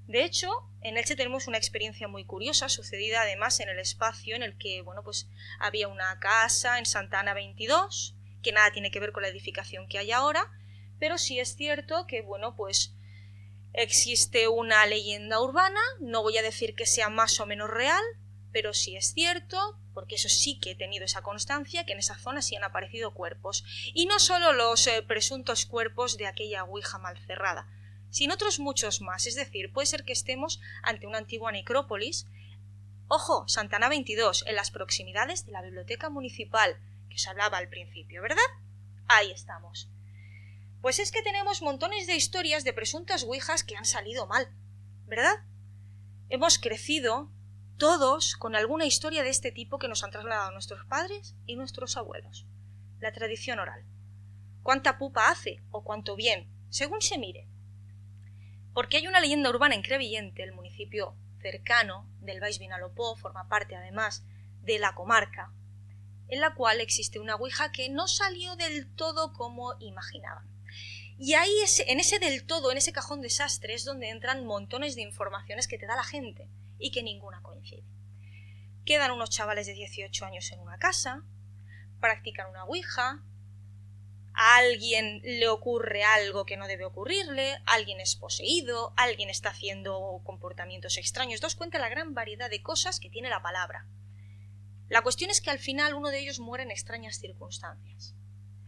De hecho, en Elche tenemos una experiencia muy curiosa, sucedida además en el espacio en el que, bueno, pues había una casa en Santa Ana 22, que nada tiene que ver con la edificación que hay ahora, pero sí es cierto que, bueno, pues existe una leyenda urbana, no voy a decir que sea más o menos real, pero sí es cierto, porque eso sí que he tenido esa constancia, que en esa zona sí han aparecido cuerpos. Y no solo los presuntos cuerpos de aquella Ouija mal cerrada, sino otros muchos más. Es decir, puede ser que estemos ante una antigua necrópolis. Ojo, Santa Ana 22, en las proximidades de la biblioteca municipal, que os hablaba al principio, ¿verdad? Ahí estamos. Pues es que tenemos montones de historias de presuntas ouijas que han salido mal, ¿verdad? Hemos crecido todos con alguna historia de este tipo que nos han trasladado nuestros padres y nuestros abuelos. La tradición oral. ¿Cuánta pupa hace o cuánto bien? Según se mire. Porque hay una leyenda urbana en Crevillente, el municipio cercano del Baix Vinalopó, forma parte además de la comarca, en la cual existe una ouija que no salió del todo como imaginaban. Y ahí, en ese del todo, en ese cajón desastre, es donde entran montones de informaciones que te da la gente y que ninguna coincide. Quedan unos chavales de 18 años en una casa, practican una ouija, a alguien le ocurre algo que no debe ocurrirle, alguien es poseído, alguien está haciendo comportamientos extraños. Daos cuenta la gran variedad de cosas que tiene la palabra. La cuestión es que al final uno de ellos muere en extrañas circunstancias.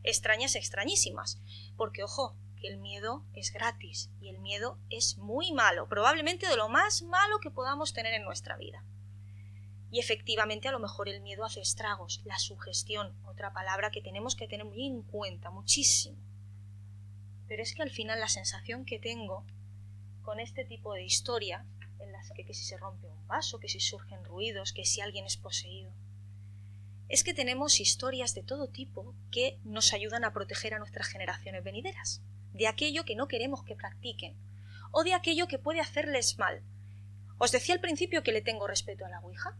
Extrañas, extrañísimas. Porque, ojo, que el miedo es gratis y el miedo es muy malo, probablemente de lo más malo que podamos tener en nuestra vida. Y efectivamente a lo mejor el miedo hace estragos, la sugestión, otra palabra que tenemos que tener muy en cuenta, muchísimo. Pero es que al final la sensación que tengo con este tipo de historias, en las que si se rompe un vaso, que si surgen ruidos, que si alguien es poseído, es que tenemos historias de todo tipo que nos ayudan a proteger a nuestras generaciones venideras, de aquello que no queremos que practiquen, o de aquello que puede hacerles mal. Os decía al principio que le tengo respeto a la Ouija,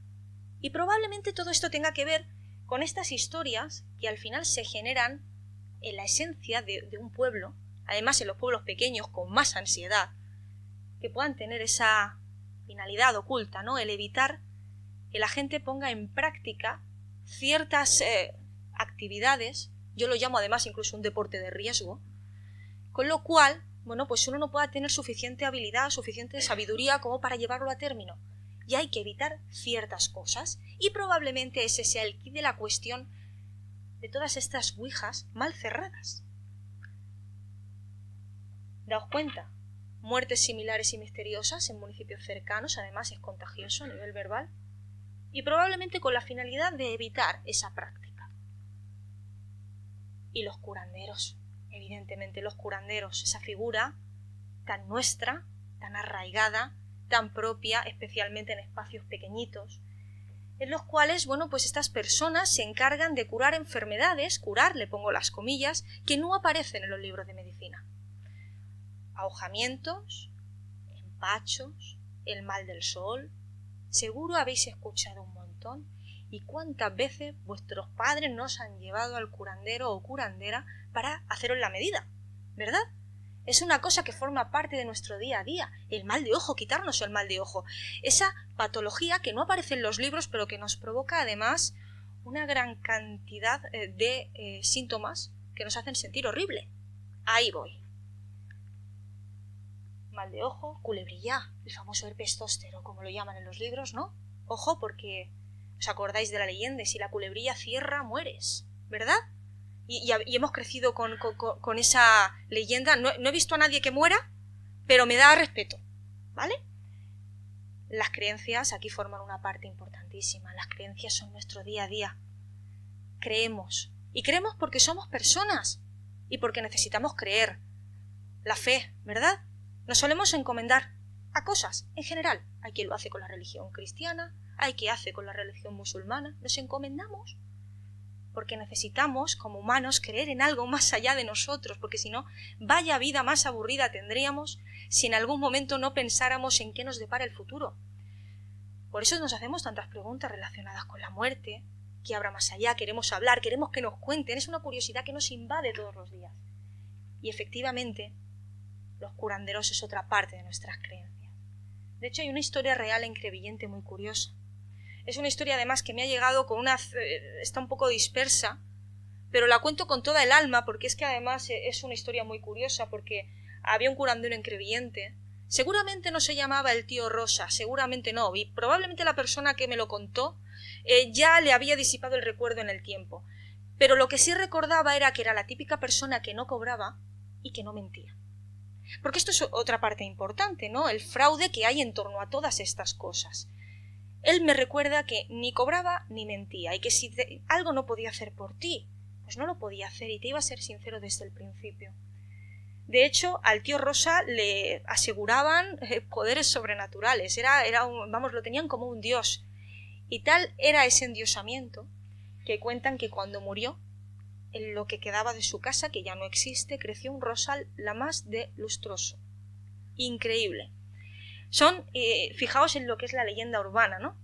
y probablemente todo esto tenga que ver con estas historias que al final se generan en la esencia de un pueblo, además en los pueblos pequeños con más ansiedad, que puedan tener esa finalidad oculta, ¿no? El evitar que la gente ponga en práctica ciertas actividades, yo lo llamo además incluso un deporte de riesgo, con lo cual, bueno, pues uno no pueda tener suficiente habilidad, suficiente sabiduría como para llevarlo a término. Y hay que evitar ciertas cosas, y probablemente ese sea el quid de la cuestión de todas estas ouijas mal cerradas. Daos cuenta, muertes similares y misteriosas en municipios cercanos, además es contagioso a nivel verbal, y probablemente con la finalidad de evitar esa práctica. Y los curanderos, evidentemente los curanderos, esa figura tan nuestra, tan arraigada, tan propia, especialmente en espacios pequeñitos, en los cuales, bueno, pues estas personas se encargan de curar enfermedades, curar, le pongo las comillas, que no aparecen en los libros de medicina. Ahogamientos, empachos, el mal del sol, seguro habéis escuchado un montón. ¿Y cuántas veces vuestros padres nos han llevado al curandero o curandera para haceros la medida? ¿Verdad? Es una cosa que forma parte de nuestro día a día. El mal de ojo, quitarnos el mal de ojo. Esa patología que no aparece en los libros, pero que nos provoca además una gran cantidad de síntomas que nos hacen sentir horrible. Ahí voy. Mal de ojo, culebrilla, el famoso herpes zóstero, como lo llaman en los libros, ¿no? Ojo, porque os acordáis de la leyenda, si la culebrilla cierra, mueres, ¿verdad? Y hemos crecido con esa leyenda. No he visto a nadie que muera, pero me da respeto, ¿vale? Las creencias aquí forman una parte importantísima. Las creencias son nuestro día a día. Creemos. Y creemos porque somos personas y porque necesitamos creer. La fe, ¿verdad? Nos solemos encomendar a cosas, en general. Hay quien lo hace con la religión cristiana, hay quien hace con la religión musulmana. Nos encomendamos porque necesitamos, como humanos, creer en algo más allá de nosotros, porque si no, vaya vida más aburrida tendríamos si en algún momento no pensáramos en qué nos depara el futuro. Por eso nos hacemos tantas preguntas relacionadas con la muerte, qué habrá más allá, queremos hablar, queremos que nos cuenten, es una curiosidad que nos invade todos los días. Y efectivamente, los curanderos es otra parte de nuestras creencias. De hecho, hay una historia real en Crevillente muy curiosa. Es una historia además que me ha llegado está un poco dispersa, pero la cuento con toda el alma porque es que además es una historia muy curiosa porque había un curandero en Crevillente. Seguramente no se llamaba el tío Rosa, seguramente no, y probablemente la persona que me lo contó ya le había disipado el recuerdo en el tiempo. Pero lo que sí recordaba era que era la típica persona que no cobraba y que no mentía. Porque esto es otra parte importante, ¿no? El fraude que hay en torno a todas estas cosas. Él me recuerda que ni cobraba ni mentía y que si algo no podía hacer por ti, pues no lo podía hacer y te iba a ser sincero desde el principio. De hecho, al tío Rosa le aseguraban poderes sobrenaturales, lo tenían como un dios. Y tal era ese endiosamiento que cuentan que cuando murió, en lo que quedaba de su casa, que ya no existe, creció un rosal la más de lustroso. Increíble. Fijaos en lo que es la leyenda urbana, ¿no?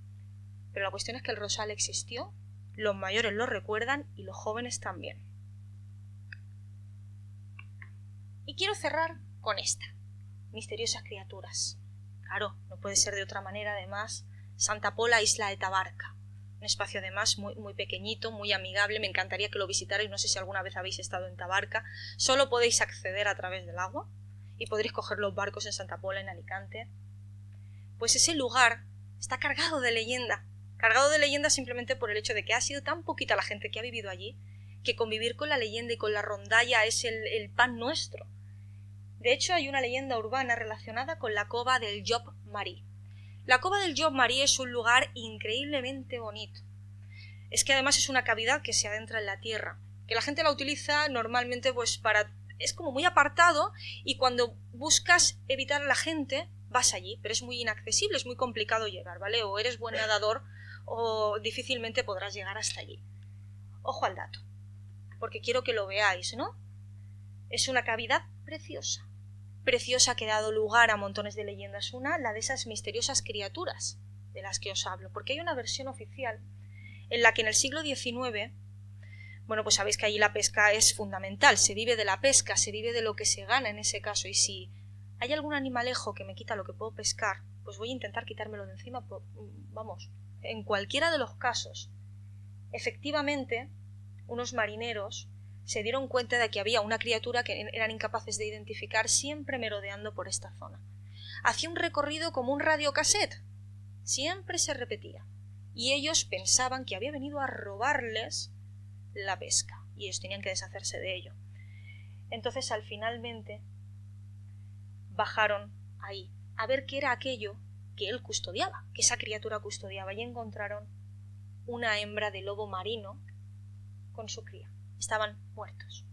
Pero la cuestión es que el rosal existió, los mayores lo recuerdan y los jóvenes también. Y quiero cerrar con esta. Misteriosas criaturas. Claro, no puede ser de otra manera, además, Santa Pola, isla de Tabarca. Un espacio además muy, muy pequeñito, muy amigable. Me encantaría que lo visitarais, no sé si alguna vez habéis estado en Tabarca. Solo podéis acceder a través del agua y podréis coger los barcos en Santa Pola, en Alicante. Pues ese lugar está cargado de leyenda simplemente por el hecho de que ha sido tan poquita la gente que ha vivido allí, que convivir con la leyenda y con la rondalla es el pan nuestro. De hecho, hay una leyenda urbana relacionada con la cova del Job Marí. La cova del Job Marí es un lugar increíblemente bonito. Es que además es una cavidad que se adentra en la tierra, que la gente la utiliza normalmente pues es como muy apartado y cuando buscas evitar a la gente vas allí, pero es muy inaccesible, es muy complicado llegar, ¿vale? O eres buen nadador o difícilmente podrás llegar hasta allí. Ojo al dato, porque quiero que lo veáis, ¿no? Es una cavidad preciosa que ha dado lugar a montones de leyendas. Una, la de esas misteriosas criaturas de las que os hablo, porque hay una versión oficial en la que en el siglo XIX, bueno, pues sabéis que allí la pesca es fundamental, se vive de la pesca, se vive de lo que se gana en ese caso, y si hay algún animalejo que me quita lo que puedo pescar, pues voy a intentar quitármelo de encima, en cualquiera de los casos. Efectivamente, unos marineros se dieron cuenta de que había una criatura que eran incapaces de identificar siempre merodeando por esta zona. Hacía un recorrido como un radiocassette. Siempre se repetía. Y ellos pensaban que había venido a robarles la pesca. Y ellos tenían que deshacerse de ello. Entonces, finalmente, bajaron ahí a ver qué era aquello que él custodiaba, que esa criatura custodiaba. Y encontraron una hembra de lobo marino con su cría. estaban muertos.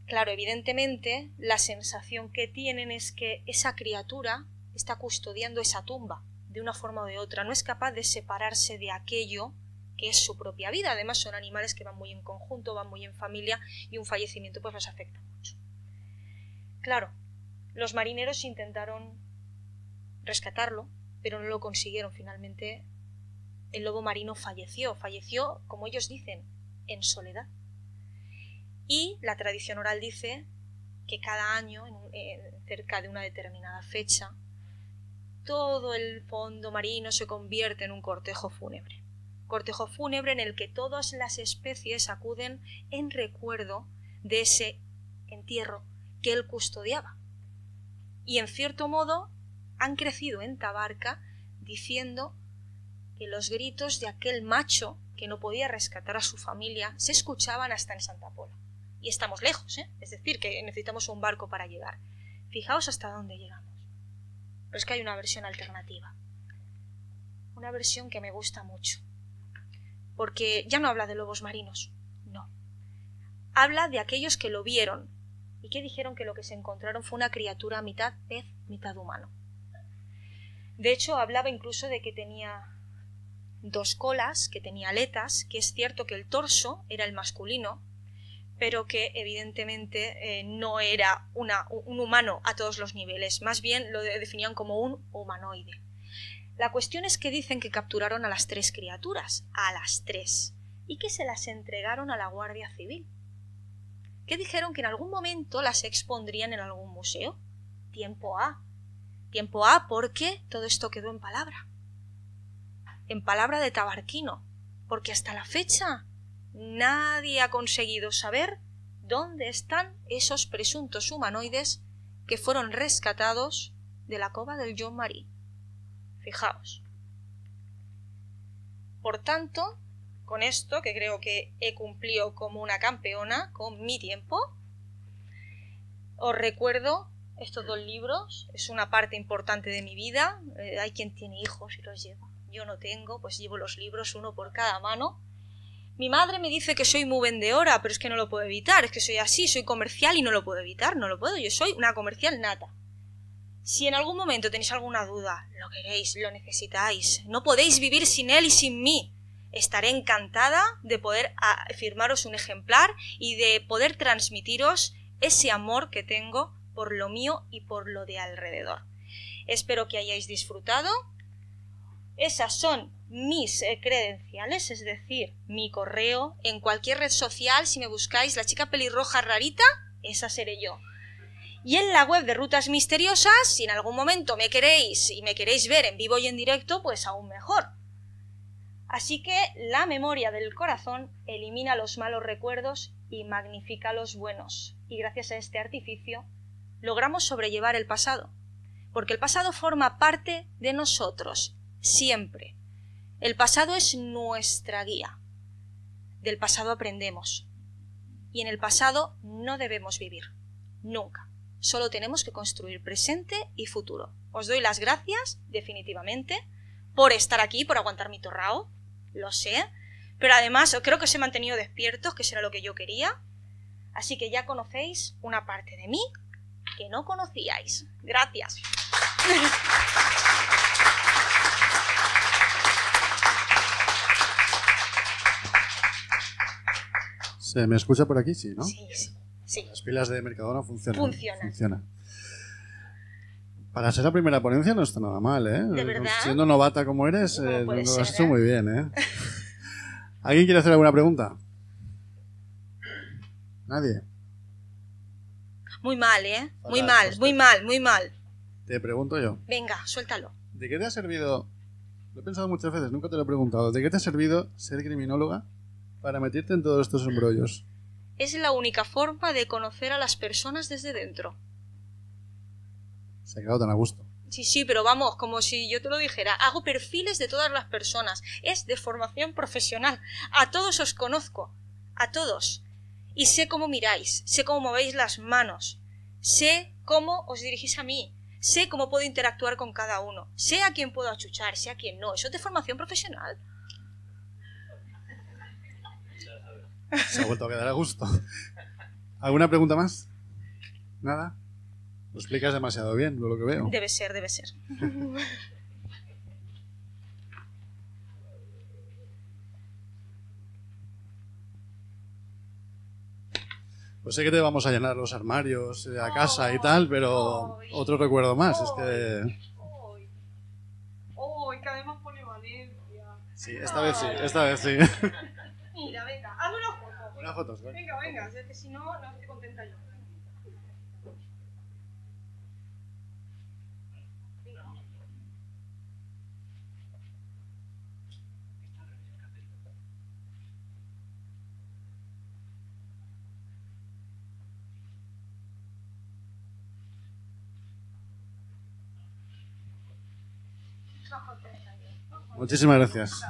Claro, evidentemente, la sensación que tienen es que esa criatura está custodiando esa tumba de una forma o de otra, no es capaz de separarse de aquello que es su propia vida. Además, son animales que van muy en conjunto, van muy en familia, y un fallecimiento pues los afecta mucho. Claro, los marineros intentaron rescatarlo, pero no lo consiguieron. Finalmente, el lobo marino falleció, como ellos dicen, en soledad. Y la tradición oral dice que cada año, cerca de una determinada fecha, todo el fondo marino se convierte en un cortejo fúnebre. Cortejo fúnebre en el que todas las especies acuden en recuerdo de ese entierro que él custodiaba. Y en cierto modo han crecido en Tabarca diciendo que los gritos de aquel macho que no podía rescatar a su familia se escuchaban hasta en Santa Pola. Y estamos lejos, es decir, que necesitamos un barco para llegar. Fijaos hasta dónde llegamos. Pero es que hay una versión alternativa. Una versión que me gusta mucho. Porque ya no habla de lobos marinos, no. Habla de aquellos que lo vieron y que dijeron que lo que se encontraron fue una criatura mitad pez, mitad humano. De hecho, hablaba incluso de que tenía dos colas, que tenía aletas, que es cierto que el torso era el masculino, pero que evidentemente no era un humano a todos los niveles, más bien lo definían como un humanoide. La cuestión es que dicen que capturaron a las 3 criaturas, a las 3, y que se las entregaron a la Guardia Civil, que dijeron que en algún momento las expondrían en algún museo. Tiempo A porque todo esto quedó en palabra de tabarquino, porque hasta la fecha nadie ha conseguido saber dónde están esos presuntos humanoides que fueron rescatados de la cova del John Marie. Fijaos. Por tanto, con esto, que creo que he cumplido como una campeona con mi tiempo, os recuerdo estos 2 libros. Es una parte importante de mi vida. Hay quien tiene hijos y los lleva. Yo no tengo, pues llevo los libros, uno por cada mano. Mi madre me dice que soy muy vendedora, pero es que no lo puedo evitar. Es que soy así, soy comercial y no lo puedo evitar. No lo puedo, yo soy una comercial nata. Si en algún momento tenéis alguna duda, lo queréis, lo necesitáis, no podéis vivir sin él y sin mí, estaré encantada de poder firmaros un ejemplar y de poder transmitiros ese amor que tengo por lo mío y por lo de alrededor. Espero que hayáis disfrutado. Esas son mis credenciales, es decir, mi correo. En cualquier red social, si me buscáis la chica pelirroja rarita, esa seré yo. Y en la web de Rutas Misteriosas, si en algún momento me queréis y me queréis ver en vivo y en directo, pues aún mejor. Así que la memoria del corazón elimina los malos recuerdos y magnifica los buenos. Y gracias a este artificio logramos sobrellevar el pasado. Porque el pasado forma parte de nosotros, siempre. El pasado es nuestra guía. Del pasado aprendemos. Y en el pasado no debemos vivir. Nunca. Solo tenemos que construir presente y futuro. Os doy las gracias, definitivamente, por estar aquí, por aguantar mi torrao, lo sé, pero además creo que os he mantenido despiertos, que será lo que yo quería, así que ya conocéis una parte de mí que no conocíais. Gracias. ¿Se me escucha por aquí? Sí, ¿no? Sí, sí. Sí. Las pilas de Mercadona funcionan. Funciona. Para ser la primera ponencia no está nada mal, ¿eh? ¿De verdad? Siendo novata como eres, ¿Cómo lo ser, has hecho muy bien, ¿eh? ¿Alguien quiere hacer alguna pregunta? ¿Nadie? Muy mal, ¿eh? Fatal, Muy mal, hostia. muy mal, muy mal. Te pregunto yo. Venga, suéltalo. ¿De qué te ha servido? Lo he pensado muchas veces, nunca te lo he preguntado. ¿De qué te ha servido ser criminóloga para meterte en todos estos embrollos? Es la única forma de conocer a las personas desde dentro. Se ha quedado tan a gusto. Sí, pero vamos, como si yo te lo dijera, hago perfiles de todas las personas. Es de formación profesional. A todos os conozco. A todos. Y sé cómo miráis, sé cómo movéis las manos, sé cómo os dirigís a mí, sé cómo puedo interactuar con cada uno, sé a quién puedo achuchar, sé a quién no. Eso es de formación profesional. Se ha vuelto a quedar a gusto. ¿Alguna pregunta más? ¿Nada? Lo explicas demasiado bien, por lo que veo. Debe ser, debe ser. Pues sé que te vamos a llenar los armarios de la casa y tal, pero otro recuerdo más, es que... Cada vez más pone Valencia. Sí, esta vez sí, esta vez sí. Mira, venga, hazme una foto. Una foto, ¿sí? Venga, es que si no, no estoy contenta yo. Muchísimas gracias.